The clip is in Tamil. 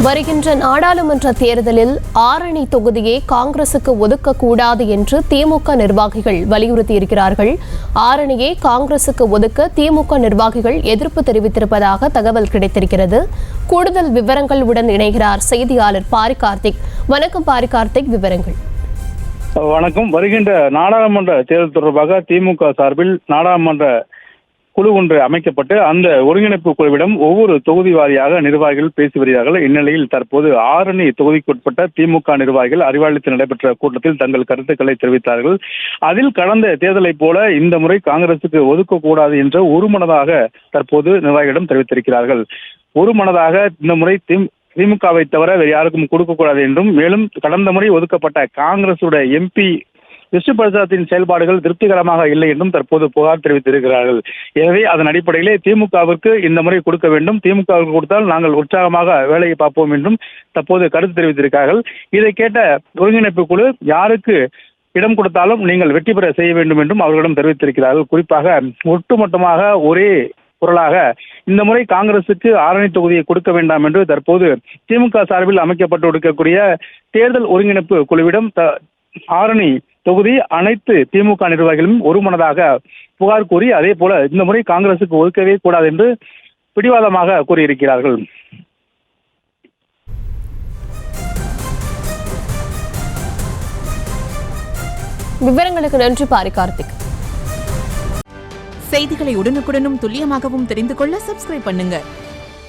வருகின்ற நாடாளுமன்ற தேர்தலில் ஆரணி தொகுதியை காங்கிரசுக்கு ஒதுக்கக்கூடாது என்று திமுக நிர்வாகிகள் வலியுறுத்தியிருக்கிறார்கள். ஆரணியை காங்கிரசுக்கு ஒதுக்க திமுக நிர்வாகிகள் எதிர்ப்பு தெரிவித்திருப்பதாக தகவல் கிடைத்திருக்கிறது. கூடுதல் விவரங்களுடன் இணைகிறார் செய்தியாளர் பாரி கார்த்திக். வணக்கம் பாரி கார்த்திக், விவரங்கள். வணக்கம். வருகின்ற நாடாளுமன்ற தேர்தல் தொடர்பாக திமுக சார்பில் நாடாளுமன்ற குழு ஒன்று அமைக்கப்பட்டு அந்த ஒருங்கிணைப்பு குழுவிடம் ஒவ்வொரு தொகுதி வாரியாக நிர்வாகிகள் பேசி வருகிறார்கள். இந்நிலையில் தற்போது ஆரணி தொகுதிக்குட்பட்ட திமுக நிர்வாகிகள் அறிவாலயத்தில் நடைபெற்ற கூட்டத்தில் தங்கள் கருத்துக்களை தெரிவித்தார்கள். அதில் கடந்த தேர்தலை போல இந்த முறை காங்கிரசுக்கு ஒதுக்கக்கூடாது என்று ஒருமனதாக தற்போது நிர்வாகிகளிடம் தெரிவித்திருக்கிறார்கள். ஒருமனதாக இந்த முறை திமுகவை தவிர வேறு யாருக்கும் கொடுக்கக்கூடாது என்றும், மேலும் கடந்த முறை ஒதுக்கப்பட்ட காங்கிரசுடைய எம்பி விஷ்ணு பிரசாத்தின் செயல்பாடுகள் திருப்திகரமாக இல்லை என்றும் தற்போது புகார் தெரிவித்திருக்கிறார்கள். எனவே அதன் அடிப்படையிலே திமுகவிற்கு இந்த முறை கொடுக்க வேண்டும், திமுகவிற்கு கொடுத்தால் நாங்கள் உற்சாகமாக வேலையை பார்ப்போம் என்றும் தற்போது கருத்து தெரிவித்திருக்கிறார்கள். இதை கேட்ட ஒருங்கிணைப்பு குழு யாருக்கு இடம் கொடுத்தாலும் நீங்கள் வெற்றி பெற செய்ய வேண்டும் என்றும் அவர்களிடம் தெரிவித்திருக்கிறார்கள். குறிப்பாக ஒட்டுமொத்தமாக ஒரே குரலாக இந்த முறை காங்கிரசுக்கு ஆரணி தொகுதியை கொடுக்க வேண்டாம் என்று தற்போது திமுக சார்பில் அமைக்கப்பட்டு இருக்கக்கூடிய தேர்தல் ஒருங்கிணைப்பு குழுவிடம் ஆரணி தொகுதி அனைத்து திமுக நிர்வாகிகளும் ஒருமனதாக புகார் கூறி அதே போல இந்த முறை காங்கிரசுக்கு ஒதுக்கவே கூடாது என்று பிடிவாதமாக கூறியிருக்கிறார்கள். விவரங்களுக்கு நன்றி பாரி கார்த்திக். செய்திகளை உடனுக்குடனும் துல்லியமாகவும் தெரிந்து கொள்ள சப்ஸ்கிரைப் பண்ணுங்க.